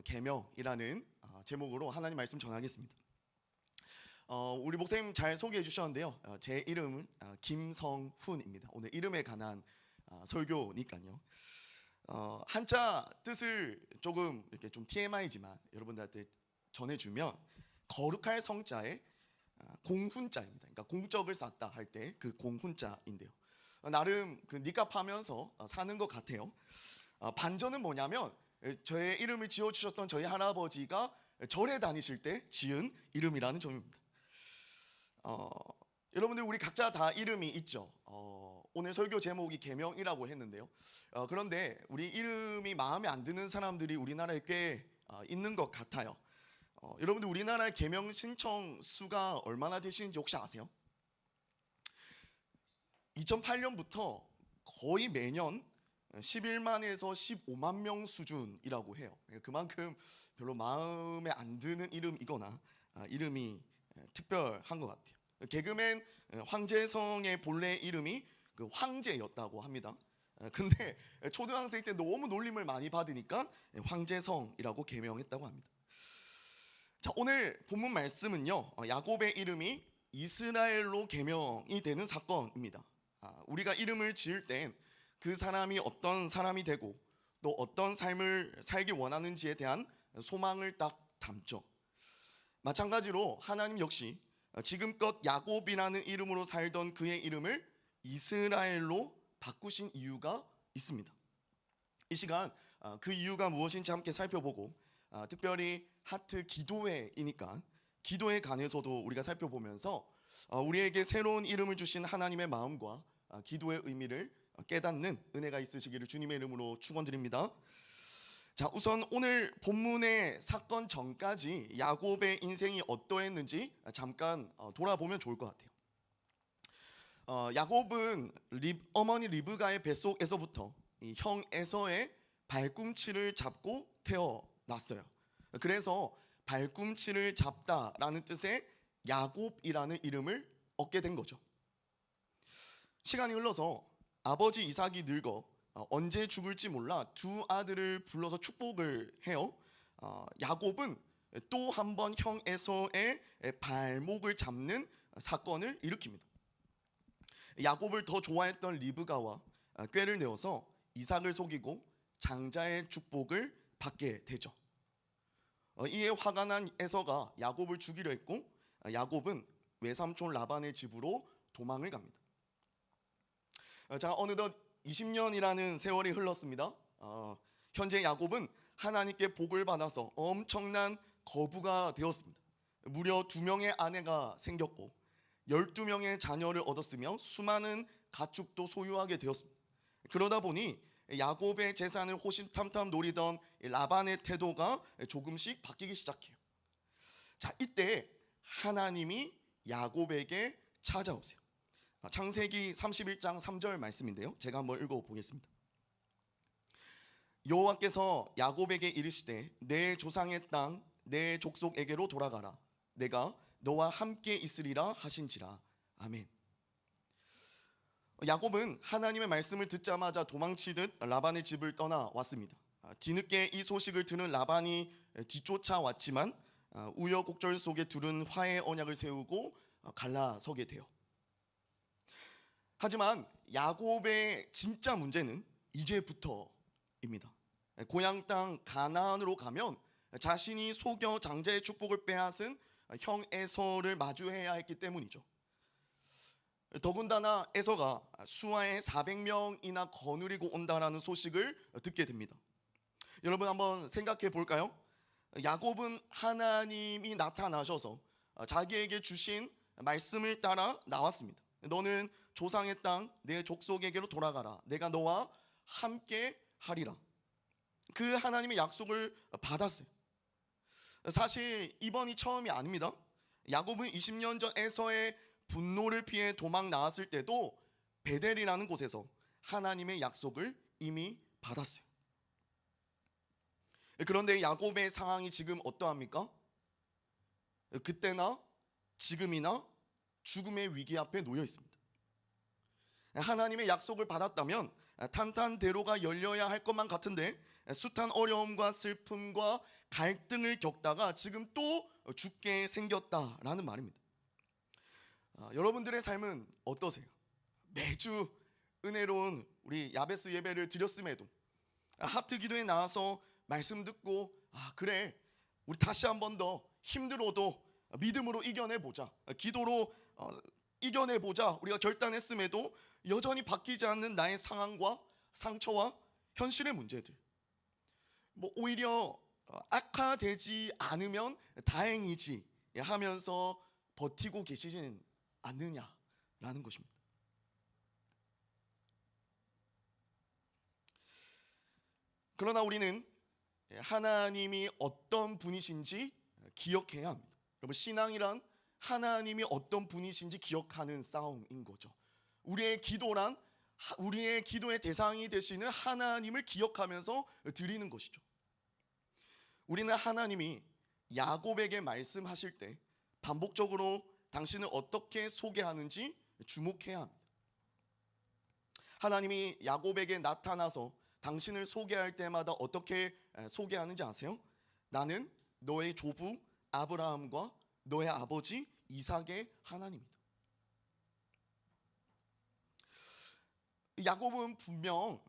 계명이라는 제목으로 하나님 말씀 전하겠습니다. 우리 목사님 잘 소개해 주셨는데요. 제 이름은 김성훈입니다. 오늘 이름에 관한 설교니까요. 한자 뜻을 조금 이렇게 좀 TMI지만 여러분들한테 전해주면 거룩할 성자에 공훈자입니다. 그러니까 공적을 쌓다 할 때 그 공훈자인데요. 나름 그 니값하면서 사는 것 같아요. 반전은 뭐냐면 저의 이름을 지어주셨던 저희 할아버지가 절에 다니실 때 지은 이름이라는 점입니다. 여러분들 우리 각자 다 이름이 있죠. 오늘 설교 제목이 계명이라고 했는데요. 그런데 우리 이름이 마음에 안 드는 사람들이 우리나라에 꽤 있는 것 같아요. 여러분들 우리나라의 계명 신청 수가 얼마나 되시는지 혹시 아세요? 2008년부터 거의 매년 11만에서 15만 명 수준이라고 해요. 그만큼 별로 마음에 안 드는 이름이거나 이름이 특별한 것 같아요. 개그맨 황재성의 본래 이름이 그 황제였다고 합니다. 근데 초등학생 때 너무 놀림을 많이 받으니까 황재성이라고 개명했다고 합니다. 자, 오늘 본문 말씀은요, 야곱의 이름이 이스라엘로 개명이 되는 사건입니다. 우리가 이름을 지을 땐 그 사람이 어떤 사람이 되고 또 어떤 삶을 살기 원하는지에 대한 소망을 딱 담죠. 마찬가지로 하나님 역시 지금껏 야곱이라는 이름으로 살던 그의 이름을 이스라엘로 바꾸신 이유가 있습니다. 이 시간 그 이유가 무엇인지 함께 살펴보고 특별히 하트 기도회이니까 기도에 관해서도 우리가 살펴보면서 우리에게 새로운 이름을 주신 하나님의 마음과 기도의 의미를 깨닫는 은혜가 있으시기를 주님의 이름으로 축원드립니다. 자, 우선 오늘 본문의 사건 전까지 야곱의 인생이 어떠했는지 잠깐 돌아보면 좋을 것 같아요. 야곱은 어머니 리브가의 뱃속에서부터 형 에서의 발꿈치를 잡고 태어났어요. 그래서 발꿈치를 잡다라는 뜻의 야곱이라는 이름을 얻게 된 거죠. 시간이 흘러서 아버지 이삭이 늙어 언제 죽을지 몰라 두 아들을 불러서 축복을 해요. 야곱은 또 한 번 형 에서의 발목을 잡는 사건을 일으킵니다. 야곱을 더 좋아했던 리브가와 꾀를 내어서 이삭을 속이고 장자의 축복을 받게 되죠. 이에 화가 난 에서가 야곱을 죽이려 했고 야곱은 외삼촌 라반의 집으로 도망을 갑니다. 자, 어느덧 20년이라는 세월이 흘렀습니다. 현재 야곱은 하나님께 복을 받아서 엄청난 거부가 되었습니다. 무려 2명의 아내가 생겼고 12명의 자녀를 얻었으며 수많은 가축도 소유하게 되었습니다. 그러다 보니 야곱의 재산을 호시탐탐 노리던 라반의 태도가 조금씩 바뀌기 시작해요. 자, 이때 하나님이 야곱에게 찾아오세요. 창세기 31장 3절 말씀인데요, 제가 한번 읽어보겠습니다. 여호와께서 야곱에게 이르시되 내 조상의 땅 내 족속에게로 돌아가라. 내가 너와 함께 있으리라 하신지라. 아멘. 야곱은 하나님의 말씀을 듣자마자 도망치듯 라반의 집을 떠나왔습니다. 뒤늦게 이 소식을 들은 라반이 뒤쫓아왔지만 우여곡절 속에 둘은 화해 언약을 세우고 갈라서게 돼요. 하지만 야곱의 진짜 문제는 이제부터입니다. 고향 땅 가나안으로 가면 자신이 속여 장자의 축복을 빼앗은 형 에서를 마주해야 했기 때문이죠. 더군다나 에서가 수하에 400명이나 거느리고 온다라는 소식을 듣게 됩니다. 여러분 한번 생각해 볼까요? 야곱은 하나님이 나타나셔서 자기에게 주신 말씀을 따라 나왔습니다. 너는 조상의 땅 내 족속에게로 돌아가라. 내가 너와 함께 하리라. 그 하나님의 약속을 받았어요. 사실 이번이 처음이 아닙니다. 야곱은 20년 전 에서의 분노를 피해 도망 나왔을 때도 베델이라는 곳에서 하나님의 약속을 이미 받았어요. 그런데 야곱의 상황이 지금 어떠합니까? 그때나 지금이나 죽음의 위기 앞에 놓여 있습니다. 하나님의 약속을 받았다면 탄탄대로가 열려야 할 것만 같은데 숱한 어려움과 슬픔과 갈등을 겪다가 지금 또 죽게 생겼다라는 말입니다. 여러분들의 삶은 어떠세요? 매주 은혜로운 우리 야베스 예배를 드렸음에도 하트 기도에 나와서 말씀 듣고 그래 우리 다시 한 번 더 힘들어도 믿음으로 이겨내보자, 기도로 이겨내보자 우리가 결단했음에도 여전히 바뀌지 않는 나의 상황과 상처와 현실의 문제들, 오히려 악화되지 않으면 다행이지 하면서 버티고 계시진 않느냐라는 것입니다. 그러나 우리는 하나님이 어떤 분이신지 기억해야 합니다. 여러분, 신앙이란 하나님이 어떤 분이신지 기억하는 싸움인 거죠. 우리의 기도란 우리의 기도의 대상이 되시는 하나님을 기억하면서 드리는 것이죠. 우리는 하나님이 야곱에게 말씀하실 때 반복적으로 당신을 어떻게 소개하는지 주목해야 합니다. 하나님이 야곱에게 나타나서 당신을 소개할 때마다 어떻게 소개하는지 아세요? 나는 너의 조부 아브라함과 너의 아버지 이삭의 하나님이다. 야곱은 분명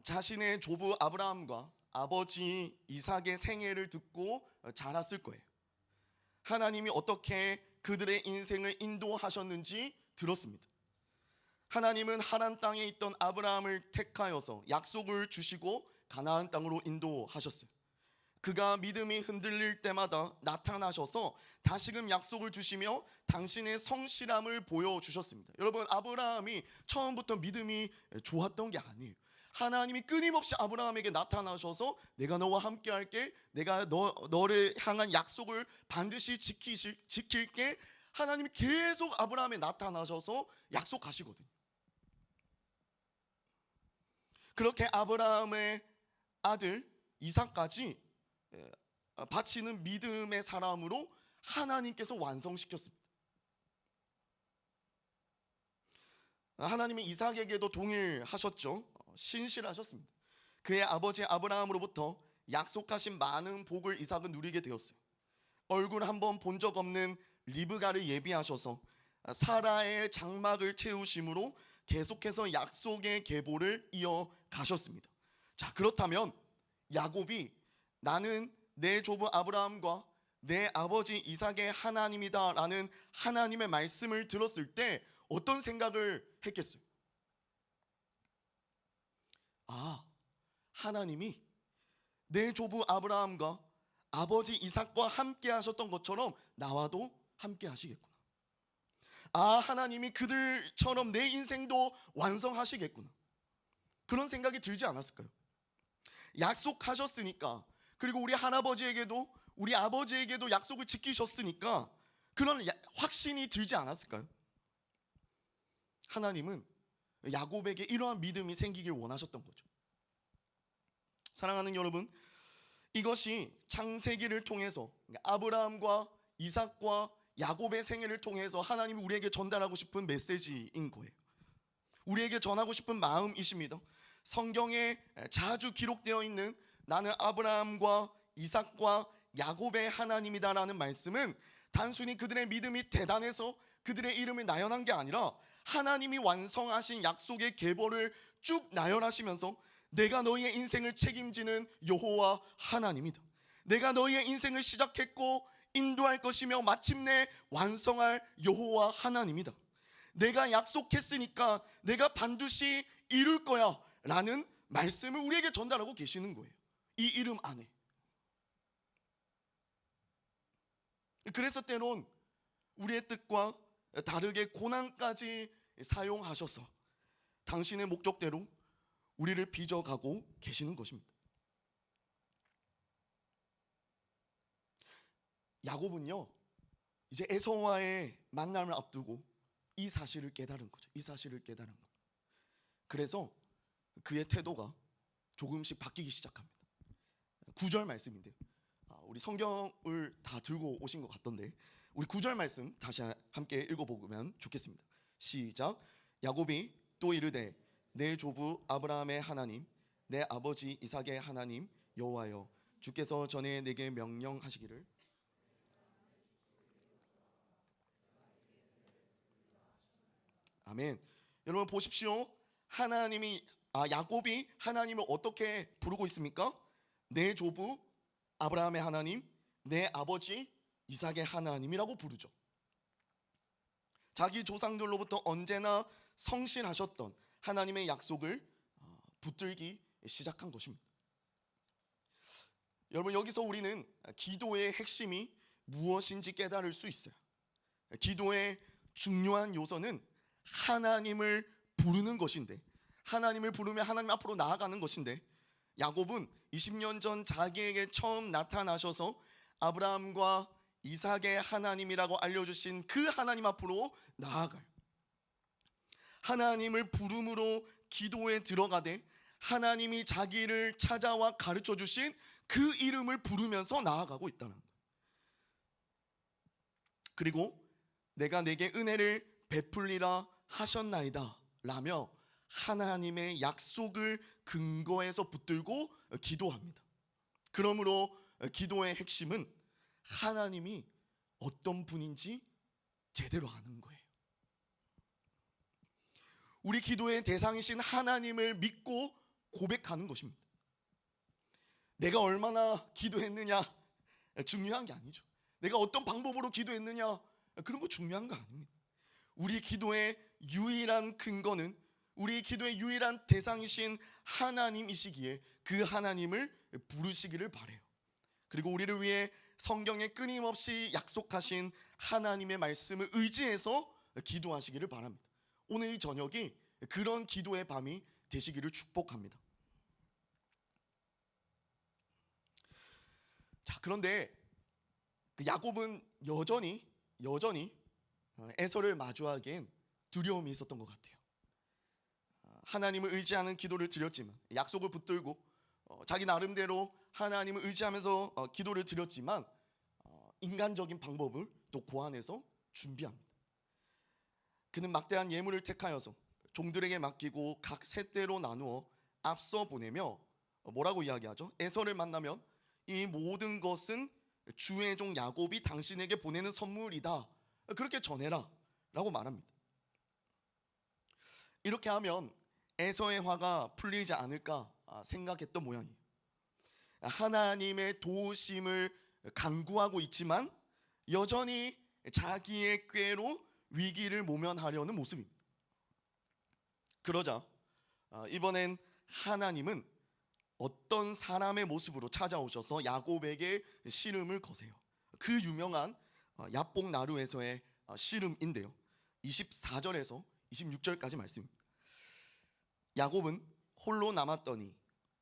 자신의 조부 아브라함과 아버지 이삭의 생애를 듣고 자랐을 거예요. 하나님이 어떻게 그들의 인생을 인도하셨는지 들었습니다. 하나님은 하란 땅에 있던 아브라함을 택하여서 약속을 주시고 가나안 땅으로 인도하셨어요. 그가 믿음이 흔들릴 때마다 나타나셔서 다시금 약속을 주시며 당신의 성실함을 보여주셨습니다. 여러분, 아브라함이 처음부터 믿음이 좋았던 게 아니에요. 하나님이 끊임없이 아브라함에게 나타나셔서 내가 너와 함께 할게, 내가 너를 향한 약속을 반드시 지킬게, 하나님이 계속 아브라함에 나타나셔서 약속하시거든요. 그렇게 아브라함의 아들 이삭까지 바치는 믿음의 사람으로 하나님께서 완성시켰습니다. 하나님이 이삭에게도 동일하셨죠. 신실하셨습니다. 그의 아버지 아브라함으로부터 약속하신 많은 복을 이삭은 누리게 되었어요. 얼굴 한번 본 적 없는 리브가를 예비하셔서 사라의 장막을 채우심으로 계속해서 약속의 계보를 이어가셨습니다. 자, 그렇다면 야곱이 나는 내 조부 아브라함과 내 아버지 이삭의 하나님이다 라는 하나님의 말씀을 들었을 때 어떤 생각을 했겠어요? 하나님이 내 조부 아브라함과 아버지 이삭과 함께 하셨던 것처럼 나와도 함께 하시겠구나. 하나님이 그들처럼 내 인생도 완성하시겠구나. 그런 생각이 들지 않았을까요? 약속하셨으니까, 그리고 우리 할아버지에게도 우리 아버지에게도 약속을 지키셨으니까 그런 확신이 들지 않았을까요? 하나님은 야곱에게 이러한 믿음이 생기길 원하셨던 거죠. 사랑하는 여러분, 이것이 창세기를 통해서 아브라함과 이삭과 야곱의 생애를 통해서 하나님이 우리에게 전달하고 싶은 메시지인 거예요. 우리에게 전하고 싶은 마음이십니다. 성경에 자주 기록되어 있는 나는 아브라함과 이삭과 야곱의 하나님이다라는 말씀은 단순히 그들의 믿음이 대단해서 그들의 이름을 나열한 게 아니라 하나님이 완성하신 약속의 계보를 쭉 나열하시면서 내가 너희의 인생을 책임지는 여호와 하나님이다. 내가 너희의 인생을 시작했고 인도할 것이며 마침내 완성할 여호와 하나님이다. 내가 약속했으니까 내가 반드시 이룰 거야 라는 말씀을 우리에게 전달하고 계시는 거예요. 이 이름 안에. 그래서 때론 우리의 뜻과 다르게 고난까지 사용하셔서 당신의 목적대로 우리를 빚어가고 계시는 것입니다. 야곱은요, 이제 에서와의 만남을 앞두고 이 사실을 깨달은 거죠. 이 사실을 깨달은 거. 그래서 그의 태도가 조금씩 바뀌기 시작합니다. 9절 말씀인데요. 우리 성경을 다 들고 오신 것 같던데 우리 9절 말씀 다시 함께 읽어보면 좋겠습니다. 시작. 야곱이 또 이르되 내 조부 아브라함의 하나님 내 아버지 이삭의 하나님 여호와여, 주께서 전에 내게 명령하시기를. 아멘. 여러분 보십시오. 야곱이 하나님을 어떻게 부르고 있습니까? 내 조부 아브라함의 하나님, 내 아버지 이삭의 하나님이라고 부르죠. 자기 조상들로부터 언제나 성실하셨던 하나님의 약속을 붙들기 시작한 것입니다. 여러분, 여기서 우리는 기도의 핵심이 무엇인지 깨달을 수 있어요. 기도의 중요한 요소는 하나님을 부르는 것인데, 하나님을 부르며 하나님 앞으로 나아가는 것인데, 야곱은 20년 전 자기에게 처음 나타나셔서 아브라함과 이삭의 하나님이라고 알려주신 그 하나님 앞으로 나아가요. 하나님을 부름으로 기도에 들어가되 하나님이 자기를 찾아와 가르쳐 주신 그 이름을 부르면서 나아가고 있다는 거예요. 그리고 내가 내게 은혜를 베풀리라 하셨나이다 라며 하나님의 약속을 근거해서 붙들고 기도합니다. 그러므로 기도의 핵심은 하나님이 어떤 분인지 제대로 아는 거예요. 우리 기도의 대상이신 하나님을 믿고 고백하는 것입니다. 내가 얼마나 기도했느냐 중요한 게 아니죠. 내가 어떤 방법으로 기도했느냐 그런 거 중요한 거 아닙니다. 우리 기도의 유일한 근거는 우리 기도의 유일한 대상이신 하나님이시기에 그 하나님을 부르시기를 바라요. 그리고 우리를 위해 성경에 끊임없이 약속하신 하나님의 말씀을 의지해서 기도하시기를 바랍니다. 오늘 이 저녁이 그런 기도의 밤이 되시기를 축복합니다. 자, 그런데 야곱은 여전히 에서를 마주하기엔 두려움이 있었던 것 같아요. 하나님을 의지하는 기도를 드렸지만, 약속을 붙들고 자기 나름대로 하나님을 의지하면서 기도를 드렸지만 인간적인 방법을 또 고안해서 준비합니다. 그는 막대한 예물을 택하여서 종들에게 맡기고 각 셋대로 나누어 앞서 보내며 뭐라고 이야기하죠? 에서를 만나면 이 모든 것은 주의 종 야곱이 당신에게 보내는 선물이다, 그렇게 전해라 라고 말합니다. 이렇게 하면 에서의 화가 풀리지 않을까 생각했던 모양이에요. 하나님의 도우심을 간구하고 있지만 여전히 자기의 꾀로 위기를 모면하려는 모습입니다. 그러자 이번엔 하나님은 어떤 사람의 모습으로 찾아오셔서 야곱에게 씨름을 거세요. 그 유명한 야복 나루에서의 씨름인데요, 24절에서 26절까지 말씀입니다. 야곱은 홀로 남았더니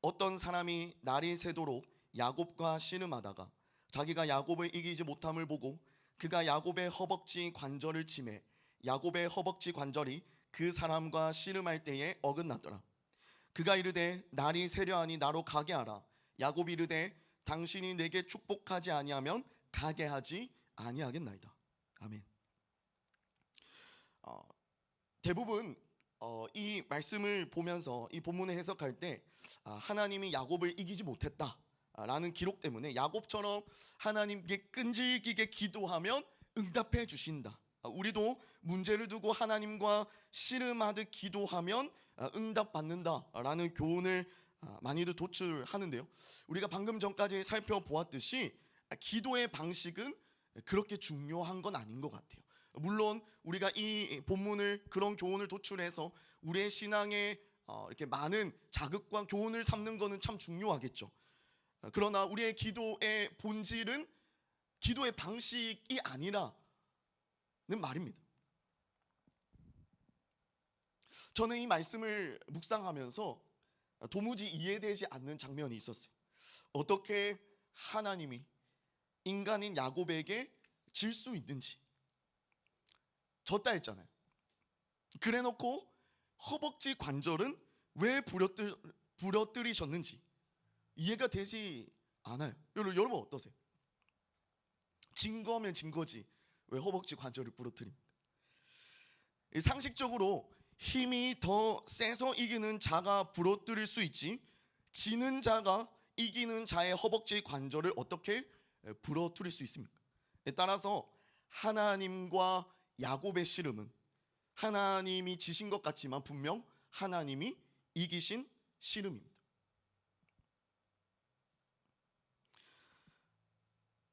어떤 사람이 날이 새도록 야곱과 씨름하다가 자기가 야곱을 이기지 못함을 보고 그가 야곱의 허벅지 관절을 치매 야곱의 허벅지 관절이 그 사람과 씨름할 때에 어긋났더라. 그가 이르되 날이 새려하니 나로 가게 하라. 야곱이 이르되 당신이 내게 축복하지 아니하면 가게 하지 아니하겠나이다. 아멘. 대부분 이 말씀을 보면서 이 본문을 해석할 때 하나님이 야곱을 이기지 못했다라는 기록 때문에 야곱처럼 하나님께 끈질기게 기도하면 응답해 주신다, 우리도 문제를 두고 하나님과 씨름하듯 기도하면 응답받는다라는 교훈을 많이들 도출하는데요, 우리가 방금 전까지 살펴보았듯이 기도의 방식은 그렇게 중요한 건 아닌 것 같아요. 물론 우리가 이 본문을 그런 교훈을 도출해서 우리의 신앙에 이렇게 많은 자극과 교훈을 삼는 것은 참 중요하겠죠. 그러나 우리의 기도의 본질은 기도의 방식이 아니라는 말입니다. 저는 이 말씀을 묵상하면서 도무지 이해되지 않는 장면이 있었어요. 어떻게 하나님이 인간인 야곱에게 질 수 있는지. 졌다 했잖아요. 그래놓고 허벅지 관절은 왜 부러뜨리셨는지 이해가 되지 않아요. 여러분 어떠세요? 진 거면 진 거지 왜 허벅지 관절을 부러뜨립니까? 상식적으로 힘이 더 세서 이기는 자가 부러뜨릴 수 있지, 지는 자가 이기는 자의 허벅지 관절을 어떻게 부러뜨릴 수 있습니까? 따라서 하나님과 야곱의 씨름은 하나님이 지신 것 같지만 분명 하나님이 이기신 씨름입니다.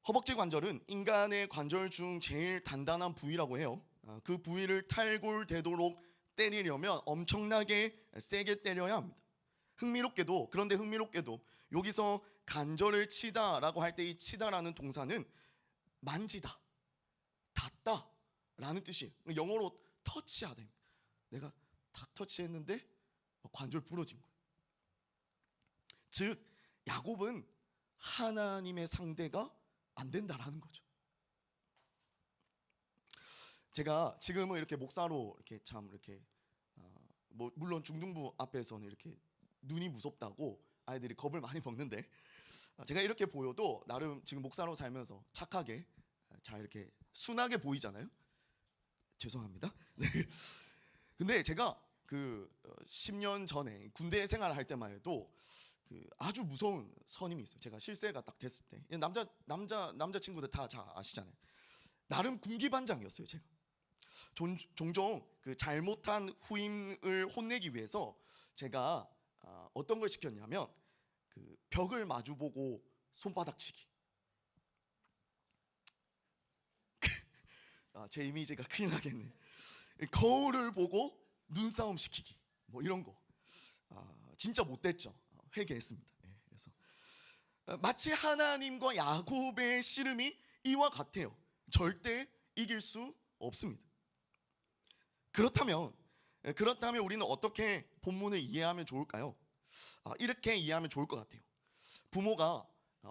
허벅지 관절은 인간의 관절 중 제일 단단한 부위라고 해요. 그 부위를 탈골되도록 때리려면 엄청나게 세게 때려야 합니다. 그런데 흥미롭게도 여기서 간절을 치다라고 할 때 이 치다라는 동사는 만지다, 닿다라는 뜻이에요. 영어로 터치하다. 내가 탁 터치했는데 관절 부러진 거예요. 즉 야곱은 하나님의 상대가 안 된다라는 거죠. 제가 지금은 이렇게 목사로 이렇게 참 이렇게 뭐 물론 중등부 앞에서는 이렇게 눈이 무섭다고 아이들이 겁을 많이 먹는데 제가 이렇게 보여도 나름 지금 목사로 살면서 착하게 잘 이렇게 순하게 보이잖아요. 죄송합니다. 네. 근데 제가 그 10년 전에 군대 생활을 할 때만 해도 그 아주 무서운 선임이 있어요. 제가 실세가 딱 됐을 때 남자 친구들 다 잘 아시잖아요. 나름 군기반장이었어요. 제가 종종 그 잘못한 후임을 혼내기 위해서 제가 어떤 걸 시켰냐면 그 벽을 마주보고 손바닥치기. 제 이미지가 큰일 나겠네. 거울을 보고 눈싸움 시키기. 뭐 이런 거. 진짜 못됐죠. 회개했습니다. 그래서 마치 하나님과 야곱의 씨름이 이와 같아요. 절대 이길 수 없습니다. 그렇다면 우리는 어떻게 본문을 이해하면 좋을까요? 이렇게 이해하면 좋을 것 같아요. 부모가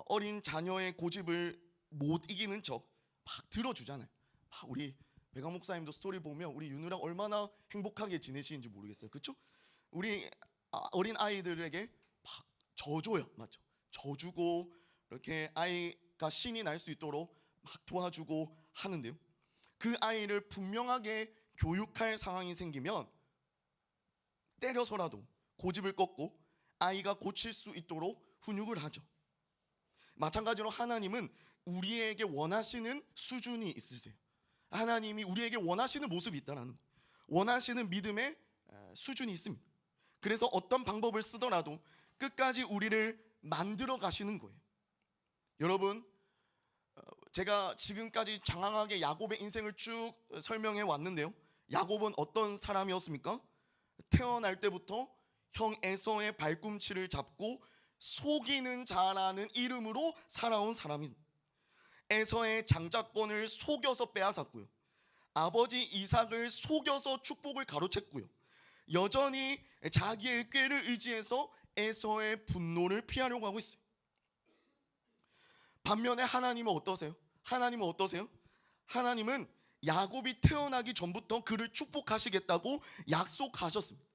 어린 자녀의 고집을 못 이기는 척 막 들어주잖아요. 우리 배강 목사님도 스토리 보면 우리 윤우랑 얼마나 행복하게 지내시는지 모르겠어요. 그렇죠? 우리 어린 아이들에게 막 져줘요. 맞죠? 져주고 이렇게 아이가 신이 날 수 있도록 막 도와주고 하는데요. 그 아이를 분명하게 교육할 상황이 생기면 때려서라도 고집을 꺾고 아이가 고칠 수 있도록 훈육을 하죠. 마찬가지로 하나님은 우리에게 원하시는 수준이 있으세요. 하나님이 우리에게 원하시는 모습이 있다는 거예요. 원하시는 믿음의 수준이 있습니다. 그래서 어떤 방법을 쓰더라도 끝까지 우리를 만들어 가시는 거예요. 여러분, 제가 지금까지 장황하게 야곱의 인생을 쭉 설명해 왔는데요. 야곱은 어떤 사람이었습니까? 태어날 때부터 형 에서의 발꿈치를 잡고 속이는 자라는 이름으로 살아온 사람입니다. 에서의 장자권을 속여서 빼앗았고요. 아버지 이삭을 속여서 축복을 가로챘고요. 여전히 자기의 꾀를 의지해서 에서의 분노를 피하려고 하고 있어요. 반면에 하나님은 어떠세요? 하나님은 야곱이 태어나기 전부터 그를 축복하시겠다고 약속하셨습니다.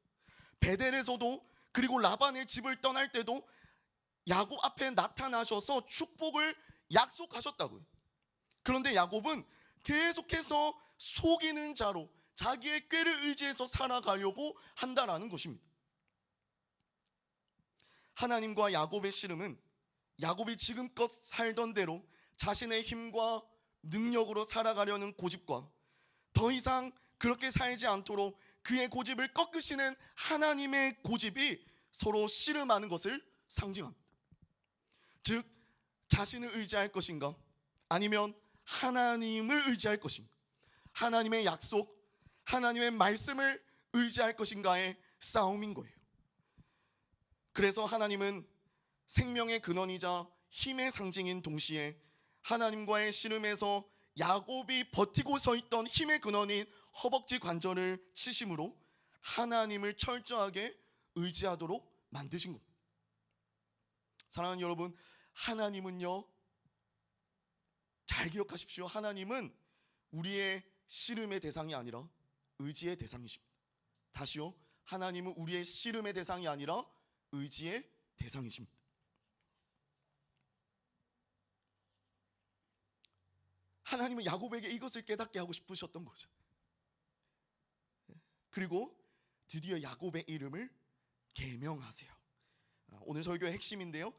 베델에서도 그리고 라반의 집을 떠날 때도 야곱 앞에 나타나셔서 축복을 약속하셨다고요. 그런데 야곱은 계속해서 속이는 자로 자기의 꾀를 의지해서 살아가려고 한다라는 것입니다. 하나님과 야곱의 씨름은 야곱이 지금껏 살던 대로 자신의 힘과 능력으로 살아가려는 고집과 더 이상 그렇게 살지 않도록 그의 고집을 꺾으시는 하나님의 고집이 서로 씨름하는 것을 상징합니다. 즉 자신을 의지할 것인가 아니면 하나님을 의지할 것인가, 하나님의 약속, 하나님의 말씀을 의지할 것인가의 싸움인 거예요. 그래서 하나님은 생명의 근원이자 힘의 상징인 동시에 하나님과의 씨름에서 야곱이 버티고 서 있던 힘의 근원인 허벅지 관절을 치심으로 하나님을 철저하게 의지하도록 만드신 겁니다. 사랑하는 여러분, 하나님은요, 잘 기억하십시오. 하나님은 우리의 씨름의 대상이 아니라 의지의 대상이십니다. 다시요, 하나님은 우리의 씨름의 대상이 아니라 의지의 대상이십니다. 하나님은 야곱에게 이것을 깨닫게 하고 싶으셨던 거죠. 그리고 드디어 야곱의 이름을 계명하세요. 오늘 설교의 핵심인데요.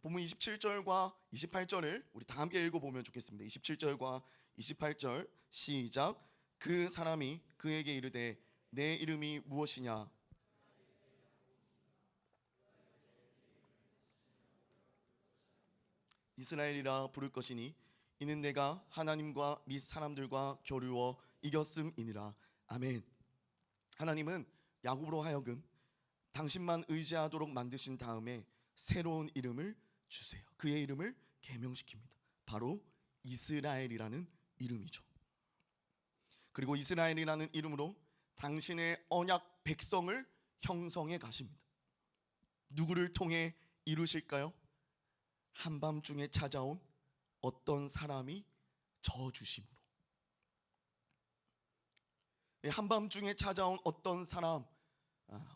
본문 27절과 28절을 우리 다 함께 읽어보면 좋겠습니다. 27절과 28절 시작. 그 사람이 그에게 이르되 내 이름이 무엇이냐? 이스라엘이라 부를 것이니 이는 내가 하나님과 및 사람들과 겨루어 이겼음이니라. 아멘. 하나님은 야곱으로 하여금 당신만 의지하도록 만드신 다음에 새로운 이름을 주세요. 그의 이름을 계명시킵니다. 바로 이스라엘이라는 이름이죠. 그리고 이스라엘이라는 이름으로 당신의 언약 백성을 형성해 가십니다. 누구를 통해 이루실까요? 한밤중에 찾아온 어떤 사람이 저주심으로. 한밤중에 찾아온 어떤 사람,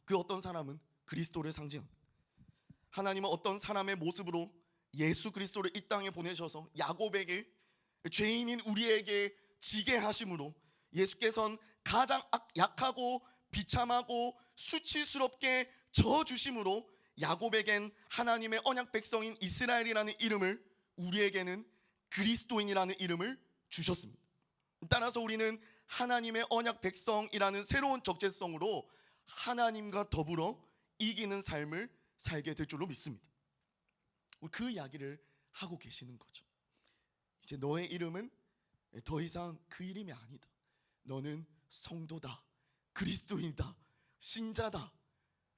그 어떤 사람은 그리스도를 상징합니다. 하나님은 어떤 사람의 모습으로 예수 그리스도를 이 땅에 보내셔서 야곱에게, 죄인인 우리에게 지게 하심으로 예수께서는 가장 약하고 비참하고 수치스럽게 저주심으로 야곱에겐 하나님의 언약 백성인 이스라엘이라는 이름을, 우리에게는 그리스도인이라는 이름을 주셨습니다. 따라서 우리는 하나님의 언약 백성이라는 새로운 적재성으로 하나님과 더불어 이기는 삶을 살게 될 줄로 믿습니다. 그 이야기를 하고 계시는 거죠. 이제 너의 이름은 더 이상 그 이름이 아니다. 너는 성도다, 그리스도인이다, 신자다.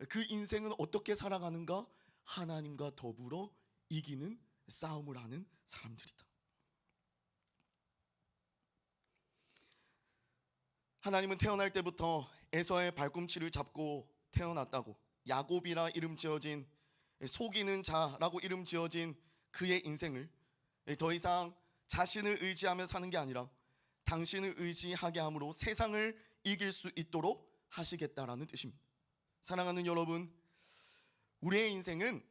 그 인생은 어떻게 살아가는가? 하나님과 더불어 이기는 싸움을 하는 사람들이다. 하나님은 태어날 때부터 에서의 발꿈치를 잡고 태어났다고, 야곱이라 이름 지어진, 속이는 자라고 이름 지어진 그의 인생을 더 이상 자신을 의지하며 사는 게 아니라 당신을 의지하게 함으로 세상을 이길 수 있도록 하시겠다라는 뜻입니다. 사랑하는 여러분, 우리의 인생은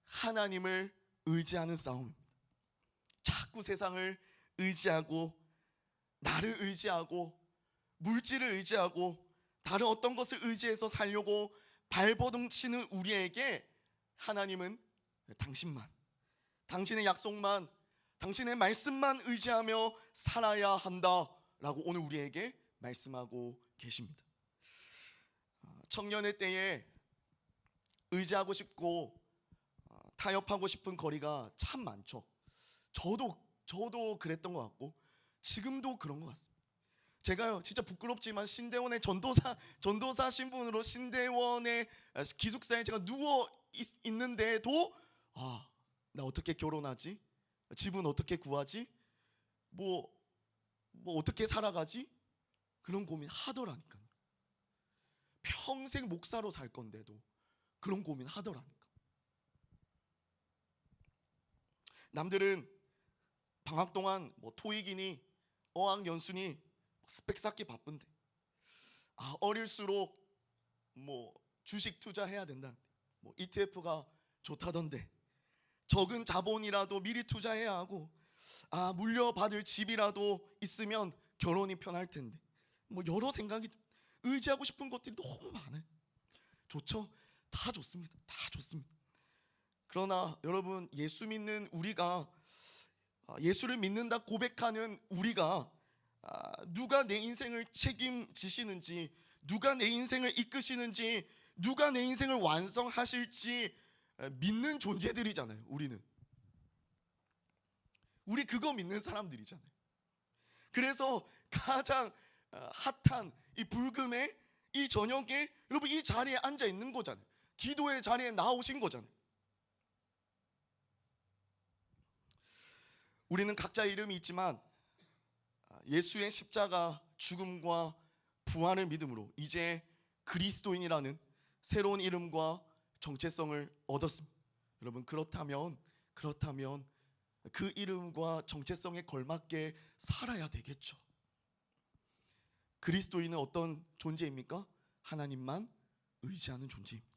하나님을 의지하는 싸움입니다. 자꾸 세상을 의지하고, 나를 의지하고, 물질을 의지하고, 다른 어떤 것을 의지해서 살려고 발버둥 치는 우리에게 하나님은 당신만, 당신의 약속만, 당신의 말씀만 의지하며 살아야 한다라고 오늘 우리에게 말씀하고 계십니다. 청년의 때에 의지하고 싶고 타협하고 싶은 거리가 참 많죠. 저도 그랬던 것 같고 지금도 그런 것 같습니다. 제가요, 진짜 부끄럽지만 신대원의 전도사 신분으로 신대원의 기숙사에 제가 누워 있는데도 나 어떻게 결혼하지? 집은 어떻게 구하지? 뭐 어떻게 살아가지? 그런 고민 하더라니까요. 평생 목사로 살 건데도 그런 고민 하더라니까. 남들은 방학 동안 토익이니 어학연수니 스펙 쌓기 바쁜데, 어릴수록 주식 투자해야 된다, ETF가 좋다던데, 적은 자본이라도 미리 투자해야 하고, 물려받을 집이라도 있으면 결혼이 편할 텐데, 여러 생각이, 의지하고 싶은 것들이 너무 많아요. 좋죠? 다 좋습니다. 다 좋습니다. 그러나 여러분, 예수 믿는 우리가, 예수를 믿는다 고백하는 우리가 누가 내 인생을 책임지시는지, 누가 내 인생을 이끄시는지, 누가 내 인생을 완성하실지 믿는 존재들이잖아요. 우리 그거 믿는 사람들이잖아요. 그래서 가장 핫한 이 불금에, 이 저녁에 여러분 이 자리에 앉아 있는 거잖아요. 기도의 자리에 나오신 거잖아요. 우리는 각자 이름이 있지만 예수의 십자가 죽음과 부활을 믿음으로 이제 그리스도인이라는 새로운 이름과 정체성을 얻었습니다. 여러분, 그렇다면 그 이름과 정체성에 걸맞게 살아야 되겠죠. 그리스도인은 어떤 존재입니까? 하나님만 의지하는 존재입니다.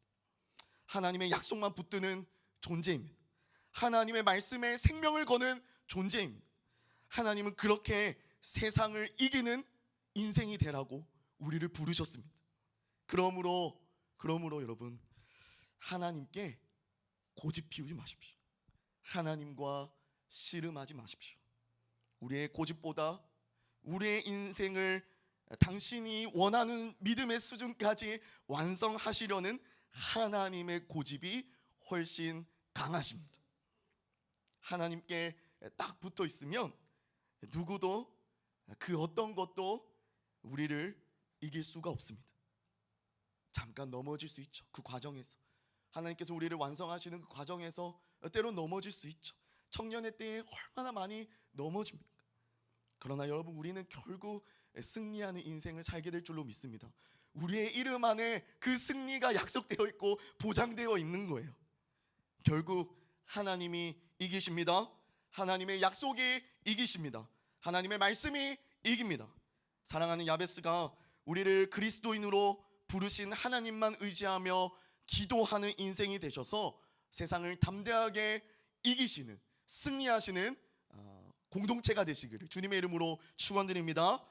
하나님의 약속만 붙드는 존재입니다. 하나님의 말씀에 생명을 거는 존재입니다. 하나님은 그렇게 세상을 이기는 인생이 되라고 우리를 부르셨습니다. 그러므로 여러분, 하나님께 고집 피우지 마십시오. 하나님과 씨름하지 마십시오. 우리의 고집보다 우리의 인생을 당신이 원하는 믿음의 수준까지 완성하시려는 하나님의 고집이 훨씬 강하십니다. 하나님께 딱 붙어 있으면 누구도 그 어떤 것도 우리를 이길 수가 없습니다. 잠깐 넘어질 수 있죠. 그 과정에서 하나님께서 우리를 완성하시는 그 과정에서 때론 넘어질 수 있죠. 청년의 때에 얼마나 많이 넘어집니까? 그러나 여러분, 우리는 결국 승리하는 인생을 살게 될 줄로 믿습니다. 우리의 이름 안에 그 승리가 약속되어 있고 보장되어 있는 거예요. 결국 하나님이 이기십니다. 하나님의 약속이 이기십니다. 하나님의 말씀이 이깁니다. 사랑하는 야베스가 우리를 그리스도인으로 부르신 하나님만 의지하며 기도하는 인생이 되셔서 세상을 담대하게 이기시는, 승리하시는 공동체가 되시기를 주님의 이름으로 축원드립니다.